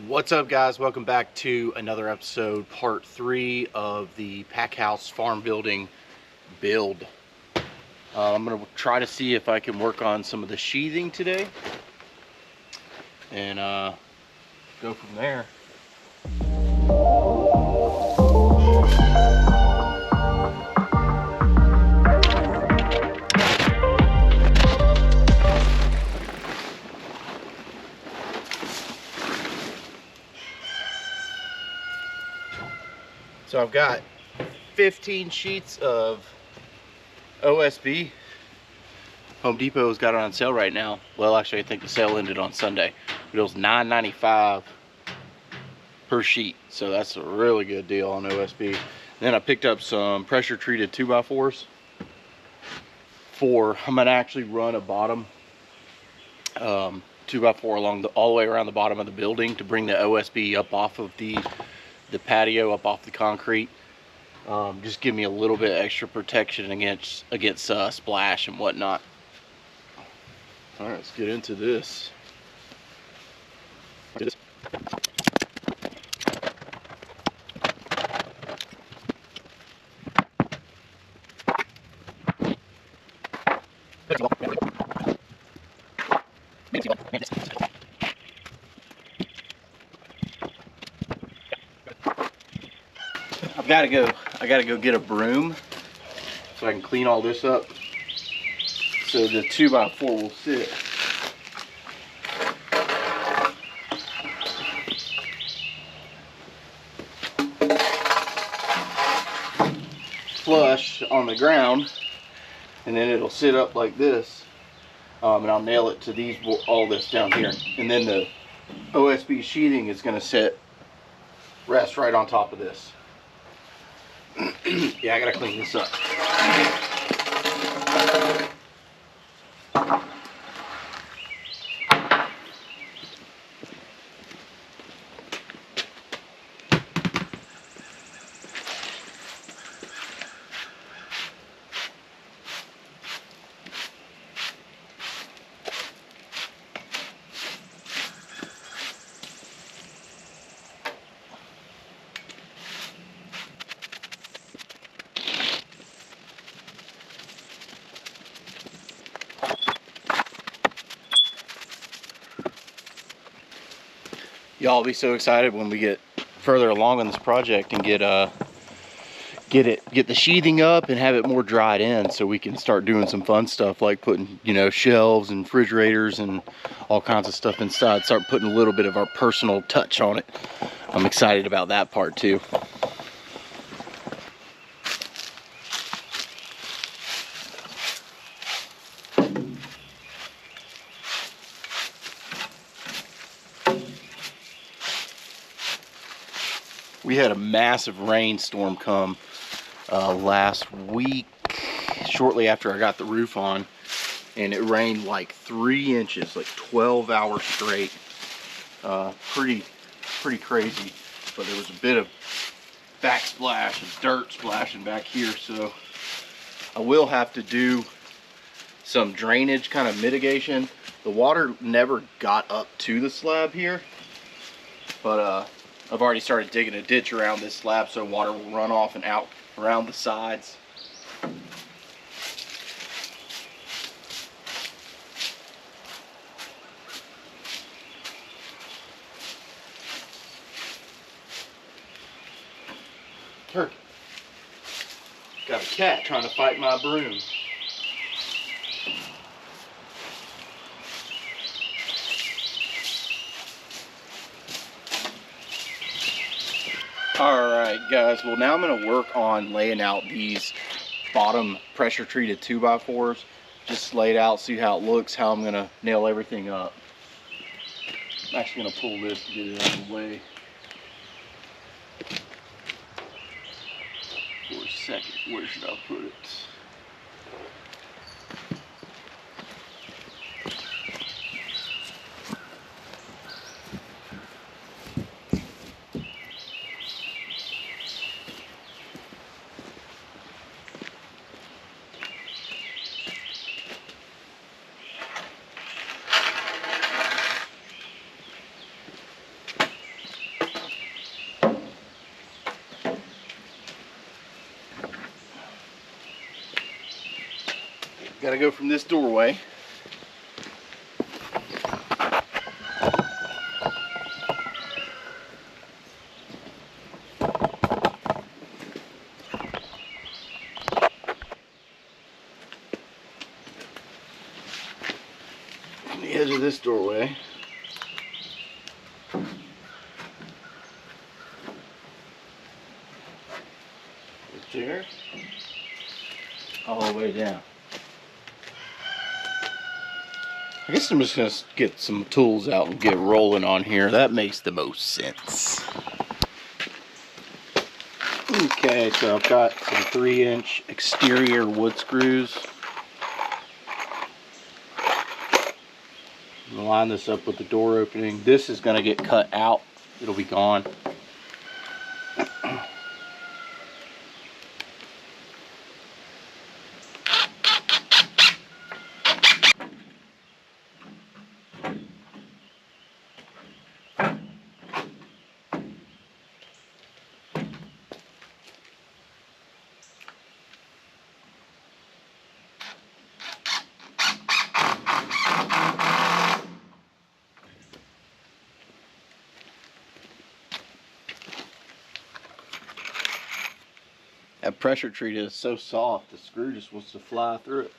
What's up, guys? Welcome back to another episode, part 3 of the Packhouse farm building build. I'm going to try to see if I can work on some of the sheathing today and go from there. So I've got 15 sheets of OSB. Home Depot's got it on sale right now. Well, actually, I think the sale ended on Sunday. But it was $9.95 per sheet. So that's a really good deal on OSB. And then I picked up some pressure treated 2x4s. I'm going to actually run a bottom 2x4 all the way around the bottom of the building to bring the OSB up off of the patio, up off the concrete. Just give me a little bit extra protection against splash and whatnot. All right, let's get into this. I gotta go get a broom so I can clean all this up so the 2x4 will sit. Flush on the ground, and then it'll sit up like this, and I'll nail it to all this down here, and then the OSB sheathing is going to rest right on top of this. Yeah, I gotta clean this up. Y'all will be so excited when we get further along on this project and get the sheathing up and have it more dried in, so we can start doing some fun stuff like putting, shelves and refrigerators and all kinds of stuff inside. Start putting a little bit of our personal touch on it. I'm excited about that part too. We had a massive rainstorm come last week, shortly after I got the roof on, and it rained like 3 inches, like 12 hours straight. Pretty crazy, but there was a bit of backsplash and dirt splashing back here, so I will have to do some drainage kind of mitigation. The water never got up to the slab here, but I've already started digging a ditch around this slab so water will run off and out around the sides. Turkey. Got a cat trying to fight my broom. Alright guys, well now I'm going to work on laying out these bottom pressure treated 2x4s. Just lay it out, see how it looks, how I'm going to nail everything up. I'm actually going to pull this to get it out of the way for a second. Where should I put it? Gotta go from this doorway. From the edge of this doorway. There, all the way down. I guess I'm just going to get some tools out and get rolling on here. That makes the most sense. Okay, so I've got some 3-inch exterior wood screws. I'm going to line this up with the door opening. This is going to get cut out. It'll be gone. That pressure treated is so soft, the screw just wants to fly through it.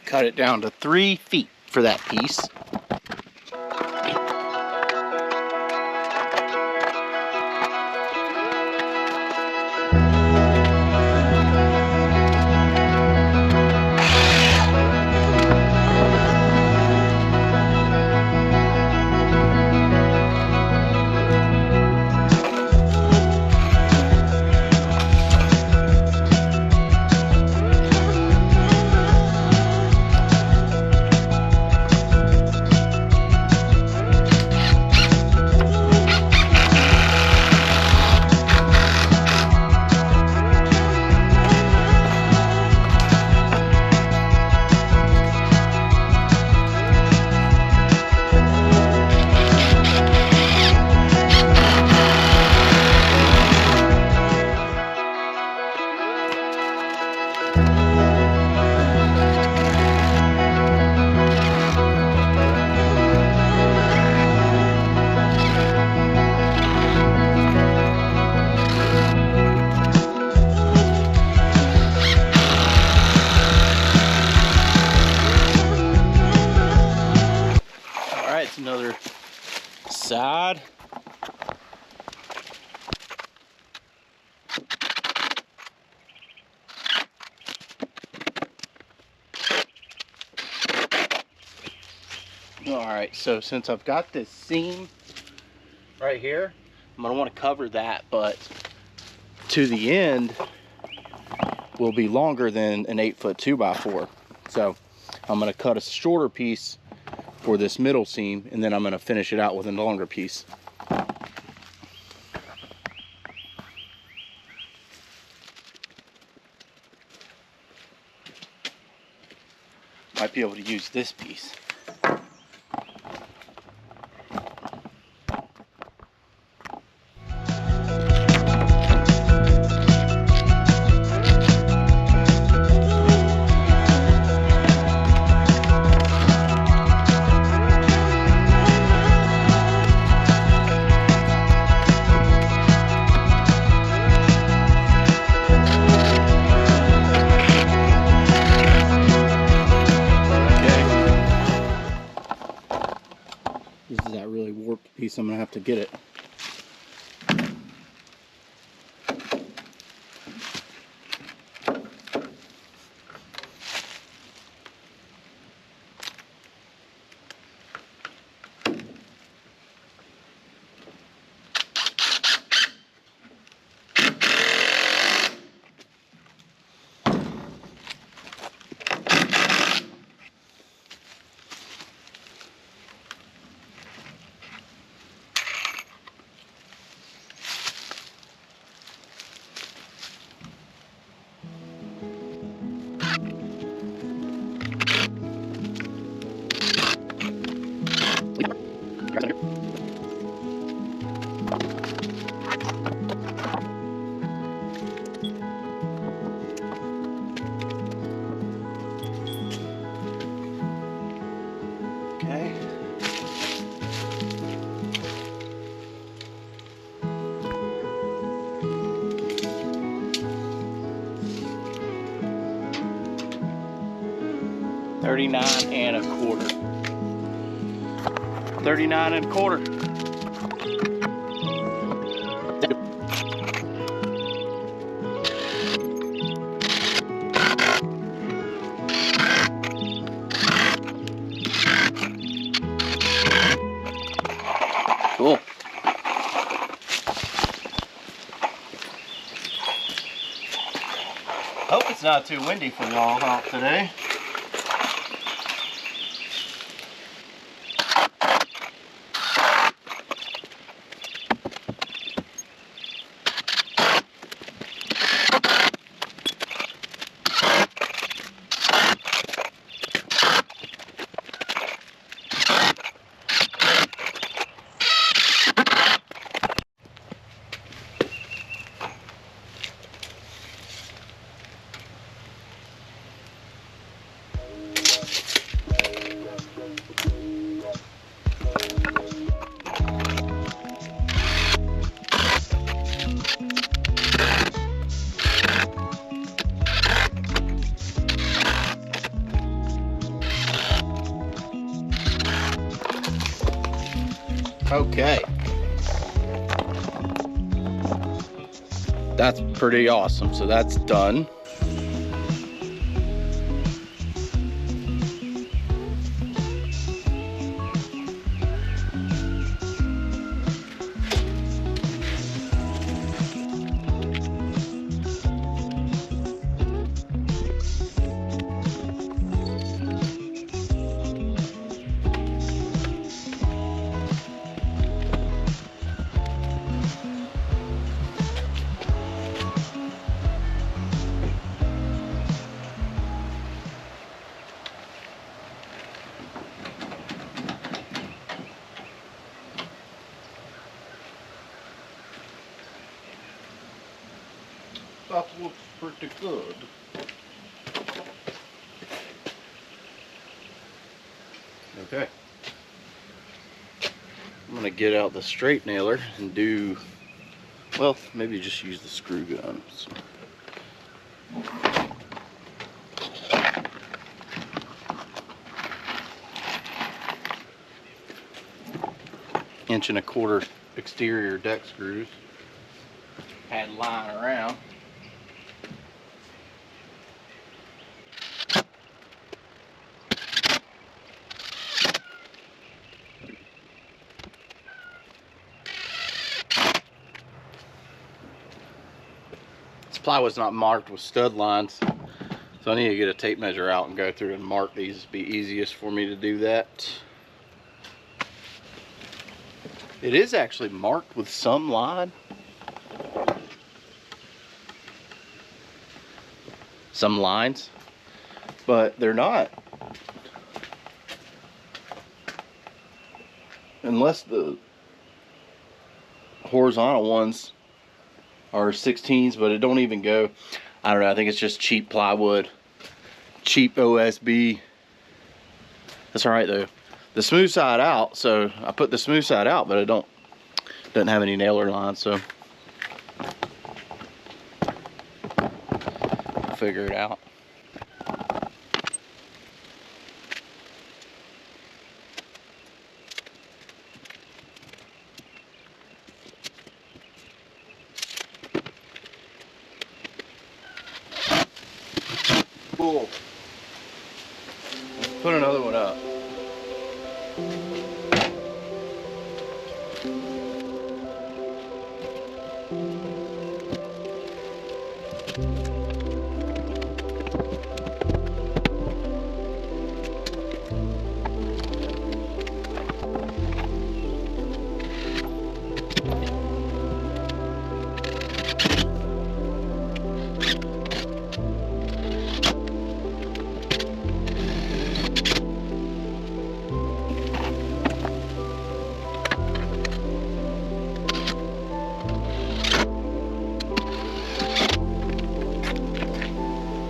Cut it down to 3 feet for that piece. Another side. Alright, so since I've got this seam right here, I'm going to want to cover that, but to the end will be longer than an 8-foot 2x4. So I'm going to cut a shorter piece for this middle seam, and then I'm going to finish it out with a longer piece. Might be able to use this piece. piece, I'm gonna have to get it. Okay. $39.25. $39.25. Cool. Hope it's not too windy for y'all out today. Okay. That's pretty awesome. So that's done. That looks pretty good. Okay. I'm gonna get out the straight nailer and do, well, maybe just use the screw gun. So. Inch-and-a-quarter exterior deck screws. Had lying around. This plywood's not marked with stud lines, so I need to get a tape measure out and go through and mark these. It'd be easiest for me to do that. It is actually marked with some line. Some lines, but they're not. Unless the horizontal ones are 16s, but it don't even go. I don't know, I think it's just cheap plywood, cheap OSB. That's all right though. The smooth side out, so I put the smooth side out, but it doesn't have any nailer lines, so I'll figure it out. put another one up.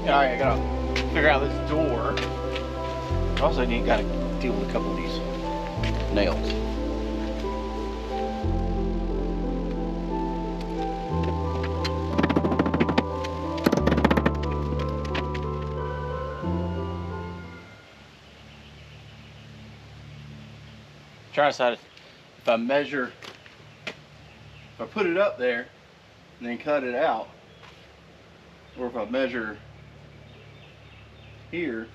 Alright, I gotta figure out this door. Also, you gotta deal with a couple of these nails. Trying to decide if I measure, if I put it up there and then cut it out, or if I measure here.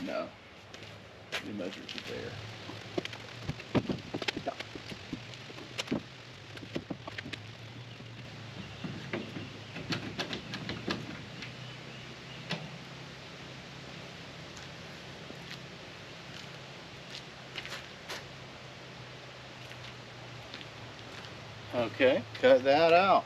No, the measures are there. Okay, cut that out.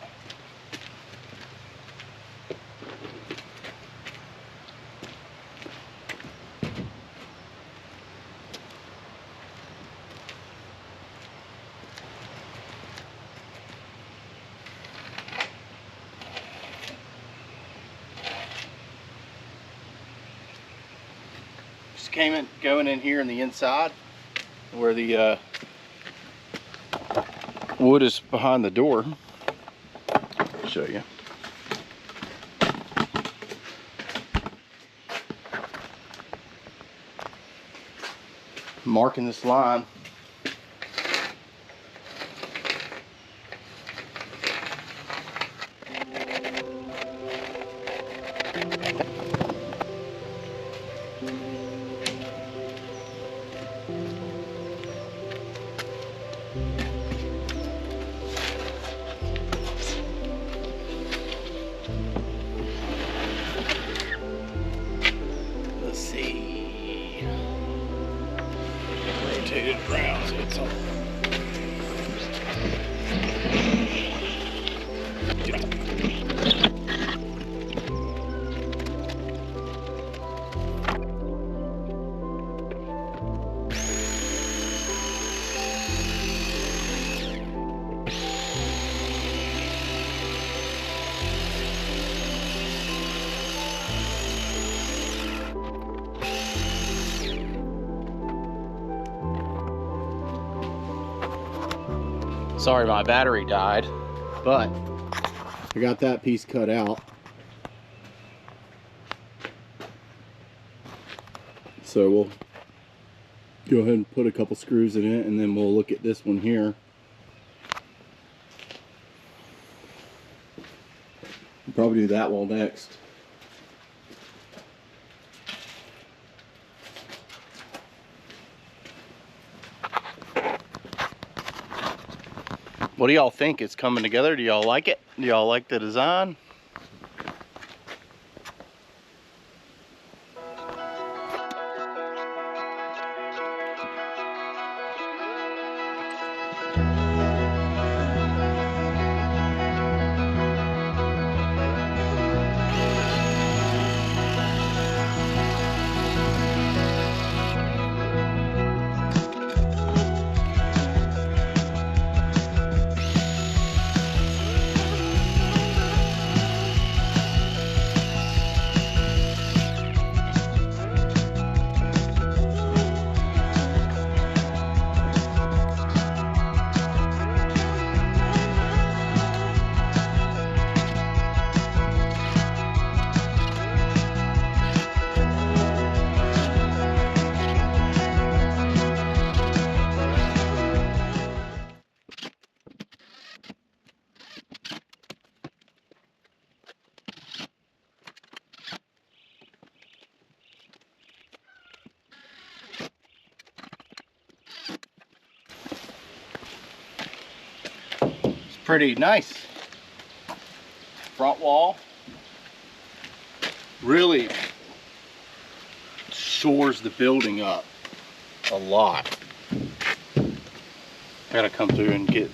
Just going in here in the inside where the wood is behind the door. I'll show you. Marking this line. Let's see. Rotate it around so it's on. Sorry, my battery died, but I got that piece cut out. So we'll go ahead and put a couple screws in it, and then we'll look at this one here. We'll probably do that wall next. What do y'all think? It's coming together? Do y'all like it? Do y'all like the design? pretty nice. Front wall really shores the building up a lot. Gotta come through and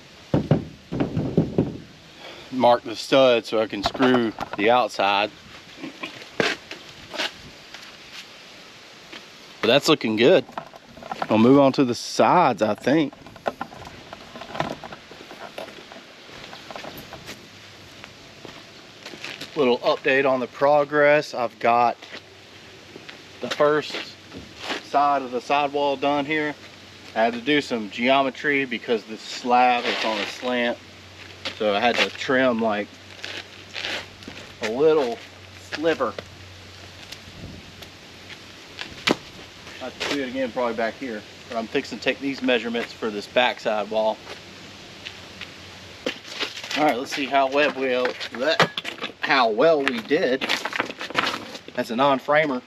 mark the stud so I can screw the outside. But that's looking good. I'll move on to the sides, I think. Little update on the progress. I've got the first side of the sidewall done here. I had to do some geometry because the slab is on a slant. So I had to trim like a little sliver. I have to do it again probably back here. But I'm fixing to take these measurements for this backside wall. All right, let's see how well we did. That's a non-framer.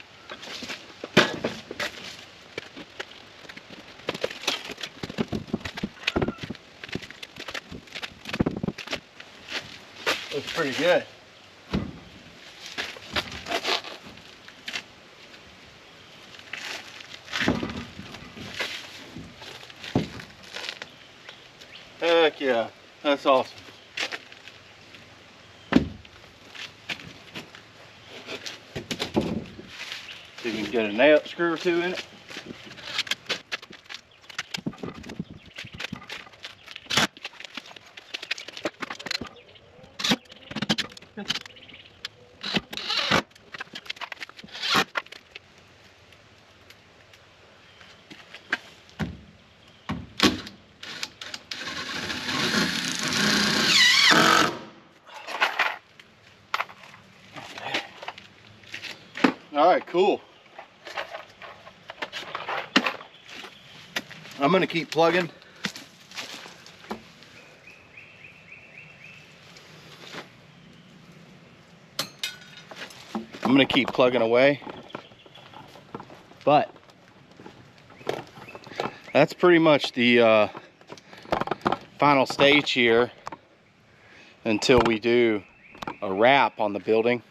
Looks pretty good. Heck yeah, that's awesome. See if we can get a nail screw or two in it. All right, cool. I'm gonna keep plugging. I'm gonna keep plugging away. But that's pretty much the final stage here until we do a wrap on the building.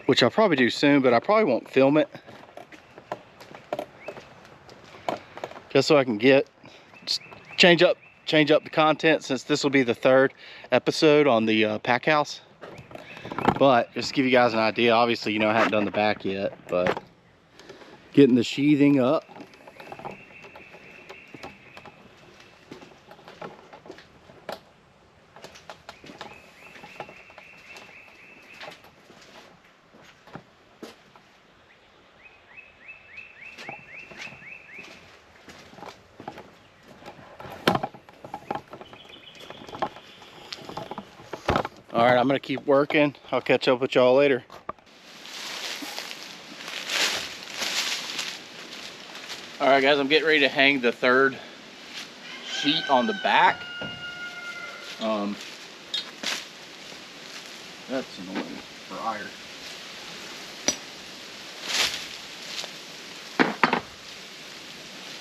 Which I'll probably do soon, but I probably won't film it. Just so I can change up the content, since this will be the third episode on the pack house. But just to give you guys an idea, obviously, you know, I haven't done the back yet, but getting the sheathing up. All right, I'm gonna keep working. I'll catch up with y'all later. All right, guys, I'm getting ready to hang the third sheet on the back. That's annoying fryer.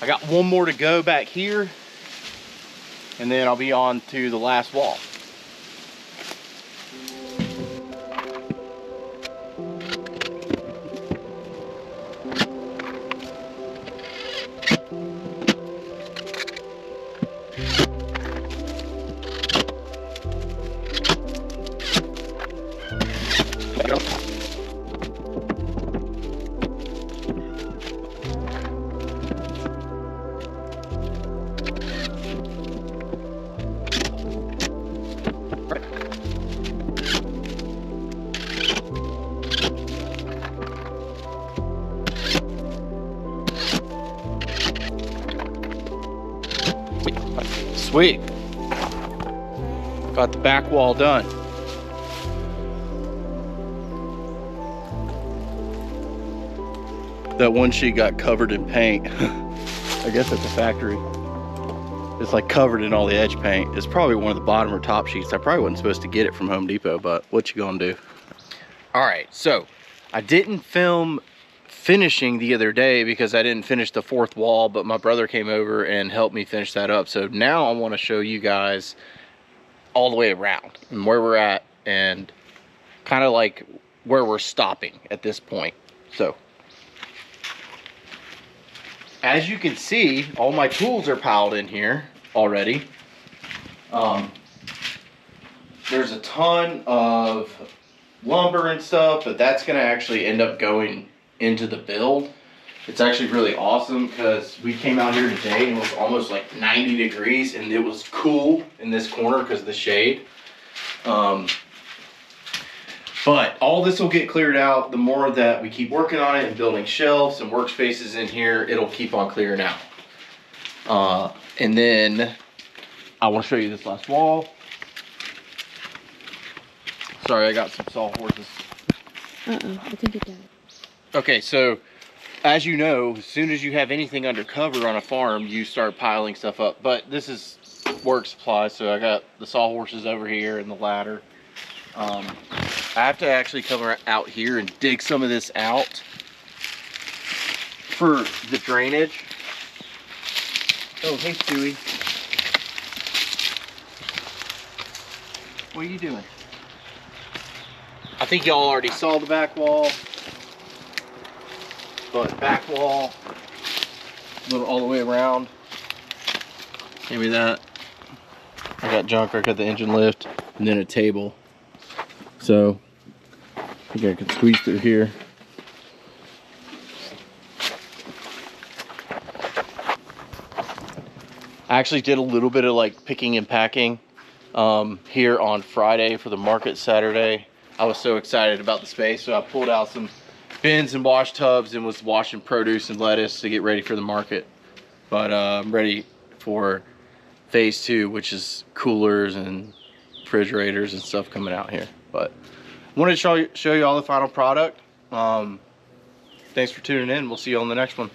I got one more to go back here, and then I'll be on to the last wall. Sweet. Got the back wall done. That one sheet got covered in paint. I guess at the factory. It's like covered in all the edge paint. It's probably one of the bottom or top sheets. I probably wasn't supposed to get it from Home Depot, but what you gonna do? All right, so I didn't film finishing the other day because I didn't finish the fourth wall, but my brother came over and helped me finish that up. So now I want to show you guys all the way around and where we're at and kind of like where we're stopping at this point. So as you can see, all my tools are piled in here already. There's a ton of lumber and stuff, but that's gonna actually end up going into the build. It's actually really awesome because we came out here today and it was almost like 90 degrees and it was cool in this corner because of the shade. But all this will get cleared out. The more that we keep working on it and building shelves and workspaces in here, it'll keep on clearing out. And then I want to show you this last wall. Sorry, I got some sawhorses. Uh-oh, I think it died. Okay, so as you know, as soon as you have anything under cover on a farm, you start piling stuff up. But this is work supplies, so I got the sawhorses over here and the ladder. I have to actually come out here and dig some of this out for the drainage. Oh, hey Stewie. What are you doing? I think y'all already saw the back wall. But back wall, all the way around. Maybe that. I got junk, I got the engine lift, and then a table. So, I think I can squeeze through here. I actually did a little bit of like picking and packing here on Friday for the market Saturday. I was so excited about the space, so I pulled out some bins and wash tubs and was washing produce and lettuce to get ready for the market. But I'm ready for phase 2, which is coolers and refrigerators and stuff coming out here. But I wanted to show you all the final product. Thanks for tuning in. We'll see you on the next one.